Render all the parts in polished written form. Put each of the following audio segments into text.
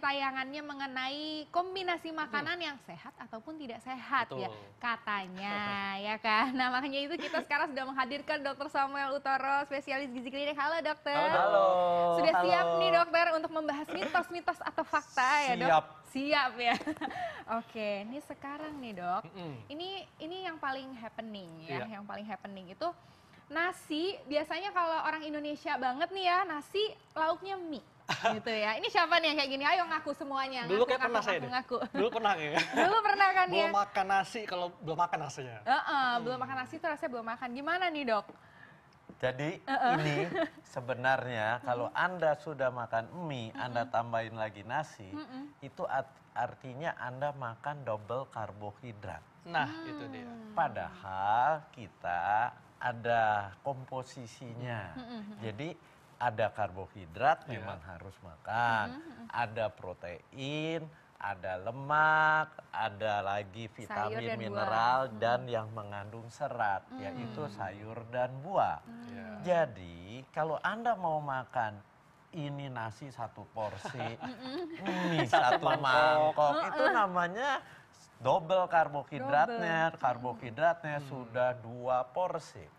tayangannya mengenai kombinasi makanan yang sehat ataupun tidak sehat. Betul. Ya katanya ya kan. Nah makanya itu kita sekarang sudah menghadirkan Dr. Samuel Utoro, spesialis gizi klinik. Halo dokter. Halo. Sudah halo. siap nih dokter untuk membahas mitos-mitos atau fakta ya dok? Siap. Siap ya. Oke, ini sekarang nih dok. Ini yang paling happening ya, Iya. yang paling happening itu nasi. Biasanya kalau orang Indonesia banget nih ya, nasi lauknya mie. Gitu ya. Ini siapa nih yang kayak gini? Ayo ngaku semuanya. Dulu kayak pernah saya deh. Ngaku. Dulu pernah ya. Dulu pernah kan ya? Belum makan nasi kalau belum makan rasanya. Belum makan nasi tuh rasanya belum makan. Gimana nih dok? Jadi ini sebenarnya kalau Anda sudah makan mie, Anda tambahin lagi nasi, itu artinya Anda makan double karbohidrat. Nah, itu dia. Padahal kita ada komposisinya. Jadi ada karbohidrat memang harus makan, ada protein, ada lemak, ada lagi vitamin, dan mineral dan yang mengandung serat, yaitu sayur dan buah. Jadi kalau Anda mau makan ini nasi satu porsi, mie satu mangkok, itu namanya double karbohidratnya. Karbohidratnya sudah 2 porsi.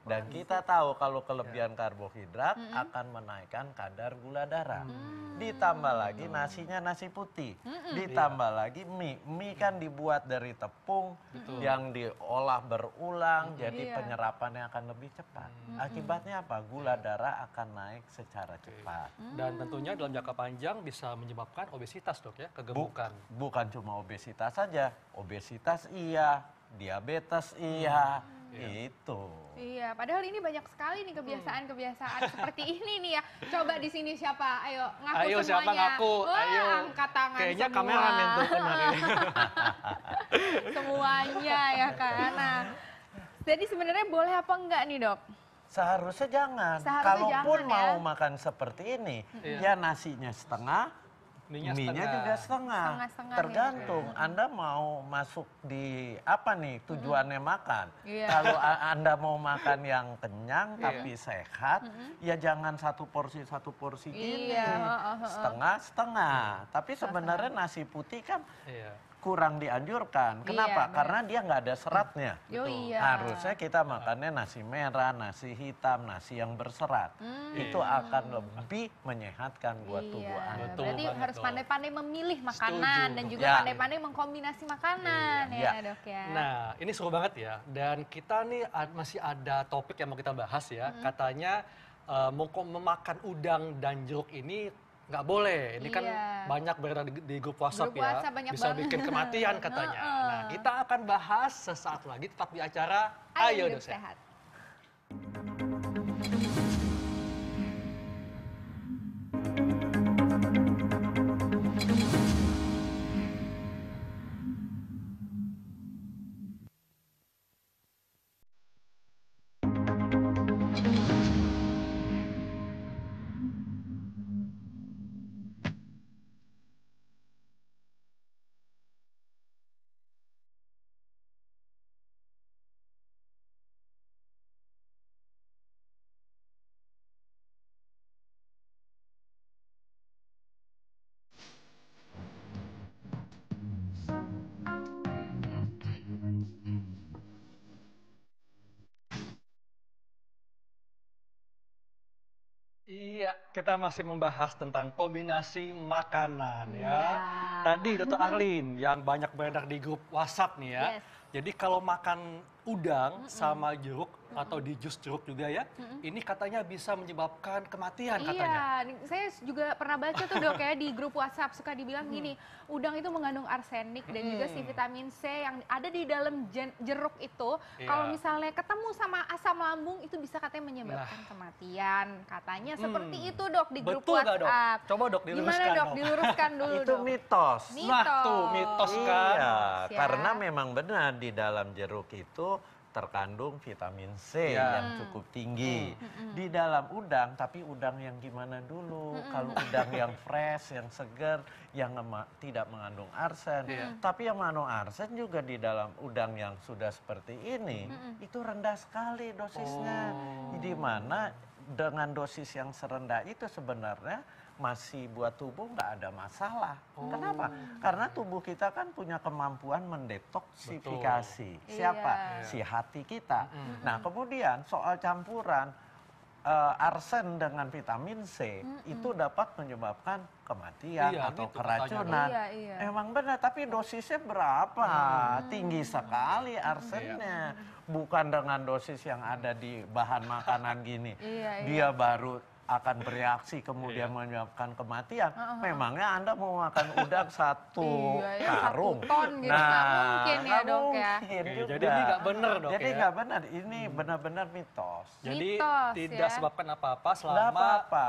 Dan kita tahu kalau kelebihan karbohidrat akan menaikkan kadar gula darah. Ditambah lagi nasinya nasi putih. Ditambah lagi mie. Mie kan dibuat dari tepung yang diolah berulang, jadi penyerapannya akan lebih cepat. Akibatnya apa? Gula darah akan naik secara cepat. Dan tentunya dalam jangka panjang bisa menyebabkan obesitas dok ya, kegemukan. Bukan cuma obesitas saja, obesitas iya, diabetes iya, itu. Iya, padahal ini banyak sekali nih kebiasaan-kebiasaan seperti ini nih ya. Coba di sini siapa? Ayo ngaku Ayo, semuanya. siapa ngaku? Wah, Ayo. angkat tangan Kayaknya semua. kameramen tuh kemarin. Semuanya ya kan. Nah, jadi sebenarnya boleh apa enggak nih dok? Seharusnya jangan. Seharusnya Kalaupun jangan, mau ya. makan seperti ini, ya nasinya setengah, Mie-nya mie-nya setengah. juga setengah. Setengah-setengah Tergantung Anda mau masuk di apa nih tujuannya makan. Iya. Kalau Anda mau makan yang kenyang tapi sehat, ya jangan satu porsi gini. Iya, Setengah-setengah. Tapi sebenarnya nasi putih kan Iya. kurang dianjurkan. Kenapa? benar. Karena dia nggak ada seratnya. Yo iya. Harusnya kita makannya nasi merah, nasi hitam, nasi yang berserat. Itu akan lebih menyehatkan buat tubuh Anda. Betul Berarti banget, harus Dok. pandai-pandai memilih makanan dan juga Ya. pandai-pandai mengkombinasi makanan Iya. ya dok ya. Nah, ini seru banget ya. Dan kita nih masih ada topik yang mau kita bahas ya. Katanya memakan udang dan jeruk ini nggak boleh. Ini kan Iya. banyak beredar di grup WhatsApp Grup ya. WhatsApp banyak Bisa banget. bikin kematian katanya. Nah, kita akan bahas sesaat lagi tetap di acara Ayo hidup Dosen. sehat. Iya, kita masih membahas tentang kombinasi makanan ya. Iya. Tadi Dr. Arlin yang banyak beredar di grup WhatsApp nih ya. Yes. Jadi kalau makan udang sama jeruk atau di jus jeruk juga ya, ini katanya bisa menyebabkan kematian katanya. Iya, saya juga pernah baca tuh dok ya di grup WhatsApp suka dibilang gini, udang itu mengandung arsenik dan juga si vitamin C yang ada di dalam jeruk itu, kalau misalnya ketemu sama asam lambung itu bisa katanya menyebabkan kematian. Katanya seperti itu dok di grup Betul nggak, Dok? WhatsApp. Coba, Dok, diluruskan, Gimana dok? Dok. Diluruskan dulu Itu dok. mitos. Nah tuh mitos kan. Iya, Ya. karena memang benar di dalam jeruk itu terkandung vitamin C Ya. yang cukup tinggi. Di dalam udang, tapi udang yang gimana dulu? Kalau udang yang fresh, yang segar, yang tidak mengandung arsen. Tapi yang mengandung arsen juga di dalam udang yang sudah seperti ini, itu rendah sekali dosisnya. Di mana dengan dosis yang serendah itu sebenarnya masih buat tubuh nggak ada masalah. Kenapa? Karena tubuh kita kan punya kemampuan mendetoksifikasi. Siapa? Iya. Si hati kita. Nah kemudian soal campuran arsen dengan vitamin C itu dapat menyebabkan kematian Iya, atau itu keracunan. Iya, iya. Emang benar, tapi dosisnya berapa? Tinggi sekali arsennya. Bukan dengan dosis yang ada di bahan makanan gini. Iya, iya. Dia baru akan bereaksi kemudian menyebabkan kematian. Memangnya Anda mau makan udang satu Iya, ya, karung? 1 ton gitu. Nggak mungkin ya, nggak Dok, ya. mungkin Oke, juga. jadi ini nggak benar, Dok, Jadi ya? nggak benar. Ini benar-benar mitos. Jadi Mitos, tidak ya. sebabkan apa-apa Nggak selama apa-apa.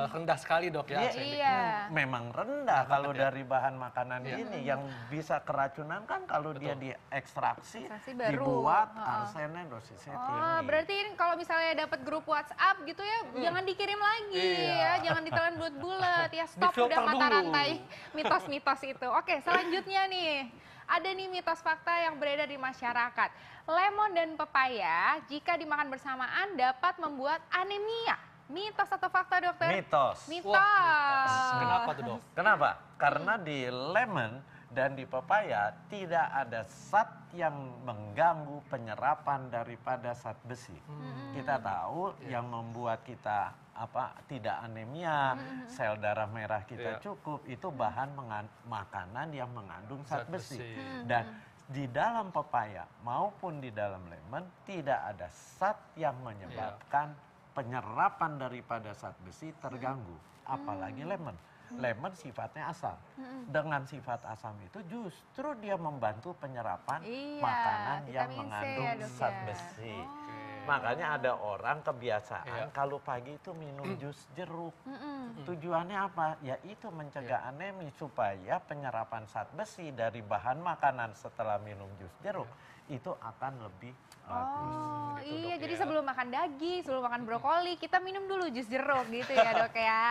rendah sekali, Dok, ya Iya, arsenik. Iya. Memang rendah kalau ya. dari bahan makanan ini. Yang bisa keracunan kan kalau dia diekstraksi, Ekstraksi baru. dibuat Heeh. arsennya dosisnya Oh, tinggi. berarti ini kalau misalnya dapat grup WhatsApp gitu ya, jangan dikirim lagi ya, jangan ditelan bulat-bulat ya, stop Difilter udah mata dulu. rantai mitos-mitos itu. Oke, selanjutnya nih. Ada nih mitos fakta yang beredar di masyarakat. Lemon dan pepaya jika dimakan bersamaan dapat membuat anemia. Mitos atau fakta, dokter? Mitos. Mitos. Wah, kenapa tuh, Dok? Kenapa? Karena di lemon dan di pepaya tidak ada zat yang mengganggu penyerapan daripada zat besi. Kita tahu yang membuat kita tidak anemia, sel darah merah kita Iya. cukup, itu bahan makanan yang mengandung zat Zat besi. besi. Dan di dalam pepaya maupun di dalam lemon tidak ada zat yang menyebabkan penyerapan daripada zat besi terganggu, apalagi lemon. Lemon sifatnya asam. Dengan sifat asam itu justru dia membantu penyerapan Iya, makanan yang vitamin C mengandung ya, Dok, zat ya. besi. Oh. Makanya ada orang kebiasaan Iya. kalau pagi itu minum jus jeruk. Tujuannya apa? Ya itu mencegah anemi supaya penyerapan zat besi dari bahan makanan setelah minum jus jeruk itu akan lebih bagus. Oh Gitu, iya, Dok, jadi ya. sebelum makan daging, sebelum makan brokoli, kita minum dulu jus jeruk gitu ya, Dok ya.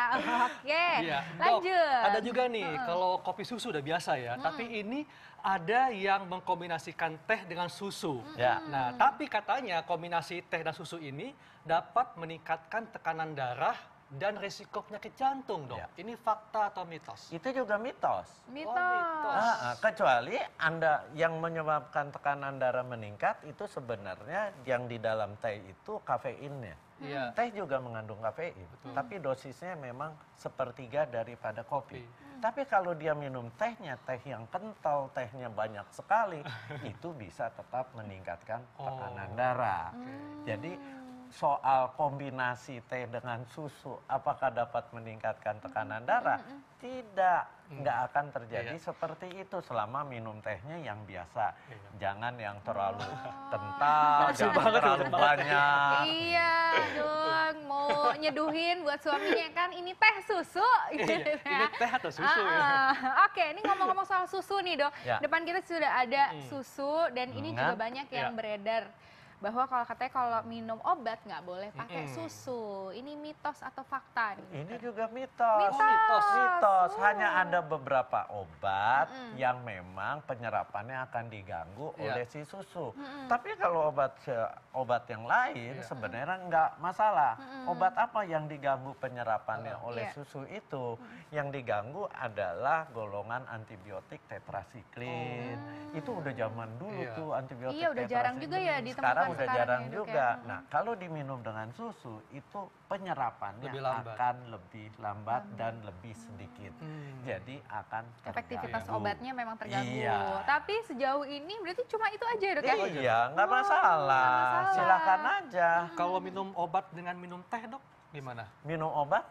Oke, Iya, Dok, lanjut. ada juga nih, kalau kopi susu udah biasa ya, tapi ini ada yang mengkombinasikan teh dengan susu. Ya. Nah, tapi katanya kombinasi teh dan susu ini dapat meningkatkan tekanan darah dan risiko penyakit jantung, Dok. Ya. Ini fakta atau mitos? Itu juga mitos. Mitos. mitos. Kecuali Anda yang menyebabkan tekanan darah meningkat itu sebenarnya yang di dalam teh itu kafeinnya. Iya. Teh juga mengandung kafein, tapi dosisnya memang sepertiga daripada kopi. Tapi kalau dia minum tehnya, teh yang kental, tehnya banyak sekali, itu bisa tetap meningkatkan tekanan darah. Jadi soal kombinasi teh dengan susu, apakah dapat meningkatkan tekanan darah? Tidak, nggak akan terjadi seperti itu selama minum tehnya yang biasa. Jangan yang terlalu kental, Langsung jangan banget, terlalu langsung banyak. Iya dong, mau nyeduhin buat suaminya kan ini teh susu. Gitu Iya, ya. ini teh atau susu ya? Oke, ini ngomong-ngomong soal susu nih, Dok. Ya. Depan kita sudah ada susu dan ini juga Kan? banyak yang Ya. beredar bahwa kalau katanya kalau minum obat nggak boleh pakai susu. Ini mitos atau fakta nih? Ini juga mitos. Mitos. Mitos. Hanya ada beberapa obat yang memang penyerapannya akan diganggu Iya. oleh si susu. Tapi kalau obat yang lain sebenarnya nggak masalah. Obat apa yang diganggu penyerapannya oleh Iya. susu itu? Yang diganggu adalah golongan antibiotik tetrasiklin. Itu udah zaman dulu Iya. tuh antibiotik Iya, udah jarang juga ya tetrasiklin. ditemukan Sekarang udah sekarang jarang ya, Dok, juga. ya. Nah, kalau diminum dengan susu itu penyerapannya Lebih lambat. akan lebih lambat dan lebih sedikit. Jadi akan Efektivitas terganggu. obatnya memang terganggu. Iya. Tapi sejauh ini berarti cuma itu aja, Dok ya? Iya, nggak masalah. masalah. Silakan aja. Kalau minum obat dengan minum teh, Dok, gimana? Minum obat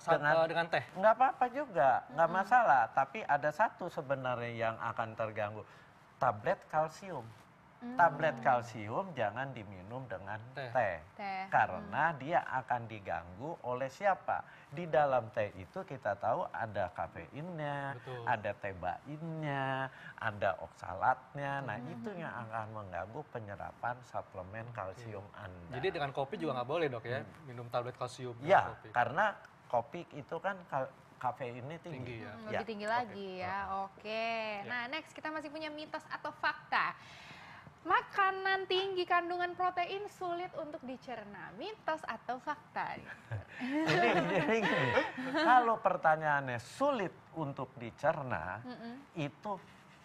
Dengan teh? nggak apa-apa juga, nggak masalah. Tapi ada satu sebenarnya yang akan terganggu, tablet kalsium. Tablet kalsium jangan diminum dengan Teh. teh. Teh. Karena dia akan diganggu oleh siapa? Di dalam teh itu kita tahu ada kafeinnya, Betul. ada tebainnya, ada oksalatnya. Nah itu yang akan mengganggu penyerapan suplemen kalsium Anda. Jadi dengan kopi juga nggak boleh, Dok, ya? Minum tablet kalsium dengan Ya, kopi. karena kopi itu kan kafeinnya tinggi. Tinggi, ya. Lebih tinggi lagi ya. Oke. Nah, next kita masih punya mitos atau fakta. Makanan makanan tinggi kandungan protein sulit untuk dicerna, mitos atau fakta? Jadi gini, kalau pertanyaannya sulit untuk dicerna, itu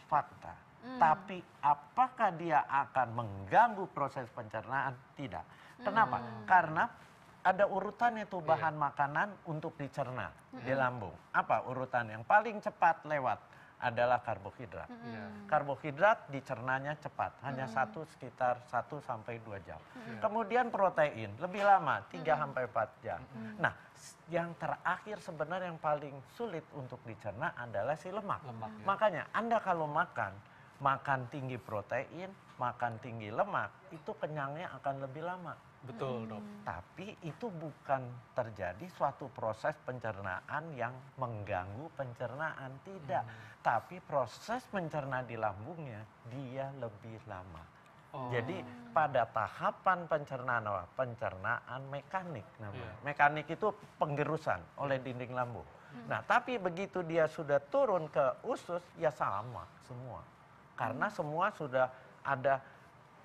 fakta. Tapi apakah dia akan mengganggu proses pencernaan? Tidak. Kenapa? Karena ada urutannya tuh bahan makanan untuk dicerna di lambung. Apa urutan yang paling cepat lewat? Adalah karbohidrat. Karbohidrat dicernanya cepat, hanya sekitar 1 sampai 2 jam. Kemudian protein, lebih lama, 3 sampai 4 jam. Nah, yang terakhir sebenarnya yang paling sulit untuk dicerna adalah si lemak. Makanya Anda kalau makan tinggi protein, makan tinggi lemak, itu kenyangnya akan lebih lama. Betul, Dok. Tapi itu bukan terjadi suatu proses pencernaan yang mengganggu pencernaan, tidak. Tapi proses mencerna di lambungnya dia lebih lama. Jadi pada tahapan pencernaan mekanik namanya. Mekanik itu penggerusan oleh dinding lambung. Nah, tapi begitu dia sudah turun ke usus ya sama semua. Karena semua sudah ada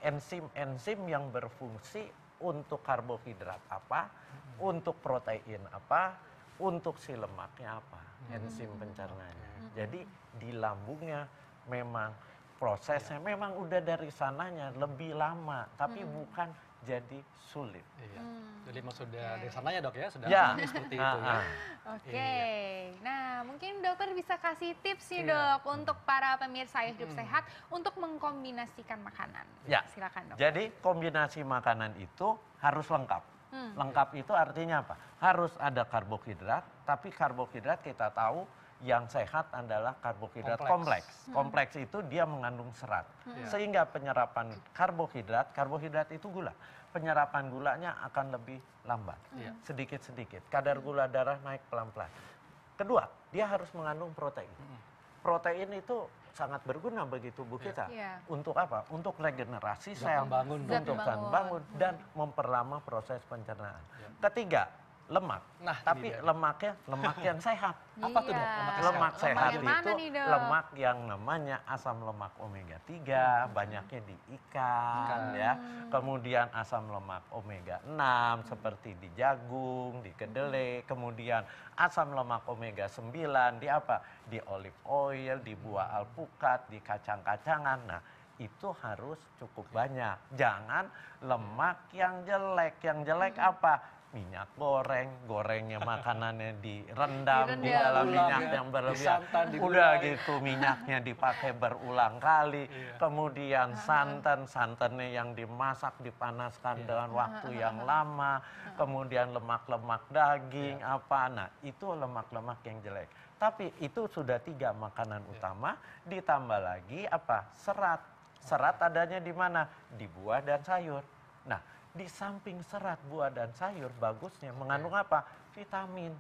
enzim-enzim yang berfungsi untuk karbohidrat apa, untuk protein apa, untuk si lemaknya apa, enzim pencernanya. Jadi di lambungnya memang prosesnya memang udah dari sananya lebih lama, tapi bukan jadi sulit. Iya. Jadi sudah dari sananya, Dok, ya, sudah seperti itu ya. Oke. Nah, mungkin dokter bisa kasih tips nih, Dok, untuk para pemirsa hidup sehat untuk mengkombinasikan makanan. Ya. Silakan, Dok. Jadi kombinasi makanan itu harus lengkap. Lengkap itu artinya apa? Harus ada karbohidrat, tapi karbohidrat kita tahu yang sehat adalah karbohidrat kompleks. Kompleks itu dia mengandung serat. Sehingga penyerapan karbohidrat itu gula. Penyerapan gulanya akan lebih lambat. Sedikit-sedikit. Kadar gula darah naik pelan-pelan. Kedua, dia harus mengandung protein. Protein itu sangat berguna bagi tubuh kita. Untuk apa? Untuk regenerasi sel, untuk bangun dan memperlama proses pencernaan. Ketiga, lemak. Nah, tapi lemak yang sehat. Apa tuh, Dok? Lemak sehat yang itu mana nih, Dok? lemak yang namanya asam lemak omega 3, banyaknya di ikan ya. Kemudian asam lemak omega 6 seperti di jagung, di kedelai, kemudian asam lemak omega 9 di apa? Di olive oil, di buah alpukat, di kacang-kacangan. Nah, itu harus cukup banyak. Jangan lemak yang jelek. Yang jelek apa? Minyak gorengnya makanannya direndam di dalam minyak yang berlebihan. Udah gitu minyaknya dipakai berulang kali. Kemudian santannya yang dimasak dipanaskan dengan waktu yang lama. Kemudian lemak-lemak daging apa. Nah, itu lemak-lemak yang jelek. Tapi itu sudah 3 makanan utama, ditambah lagi apa? Serat. Serat adanya di mana? Di buah dan sayur. Nah, di samping serat buah dan sayur bagusnya mengandung apa? Vitamin,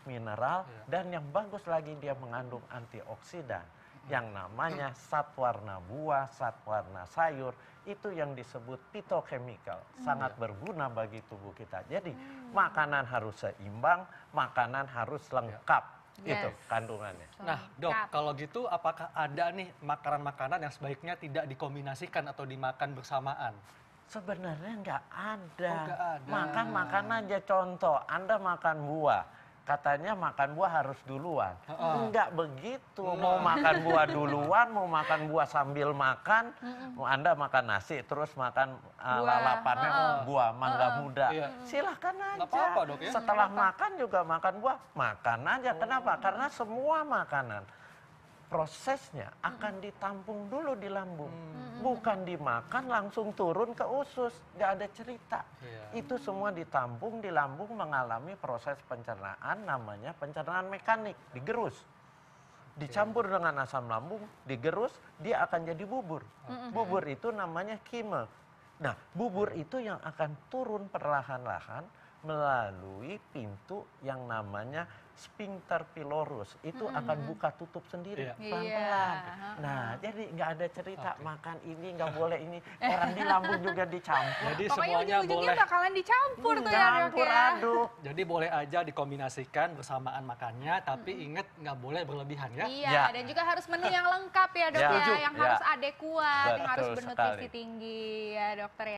mineral, dan yang bagus lagi dia mengandung antioksidan. Yang namanya zat warna buah, zat warna sayur, itu yang disebut phytochemical. Sangat berguna bagi tubuh kita. Jadi makanan harus seimbang, makanan harus lengkap. Itu kandungannya. Nah, Dok, kalau gitu apakah ada nih makanan-makanan yang sebaiknya tidak dikombinasikan atau dimakan bersamaan? Sebenarnya nggak ada. Makan aja contoh. Anda makan buah. Katanya makan buah harus duluan. Enggak begitu. Mau makan buah duluan, mau makan buah sambil makan. Anda makan nasi, terus makan lalapannya buah mangga muda. Silahkan aja. Apa-apa, Dok, ya? Setelah makan juga makan buah, makan aja. Kenapa? Karena semua makanan prosesnya akan ditampung dulu di lambung. Bukan dimakan langsung turun ke usus. Nggak ada cerita. Itu semua ditampung di lambung mengalami proses pencernaan namanya pencernaan mekanik. Digerus. Dicampur dengan asam lambung, digerus, dia akan jadi bubur. Bubur itu namanya kime. Nah, bubur itu yang akan turun perlahan-lahan melalui pintu yang namanya sphincter pylorus. Itu akan buka tutup sendiri pelan-pelan. Nah, jadi nggak ada cerita makan ini nggak boleh ini. Orang di lambung juga dicampur. Jadi Pokoknya semuanya ujung-ujungnya boleh. bakalan dicampur tuh ya dok Campur ya. aduk. Jadi boleh aja dikombinasikan bersamaan makannya, tapi ingat nggak boleh berlebihan ya. Iya, Ya. dan juga harus menu yang lengkap ya dok Ya. ya, Setuju. yang Ya. harus adekuat, yang harus Betul bernutrisi sekali. tinggi ya dokter ya.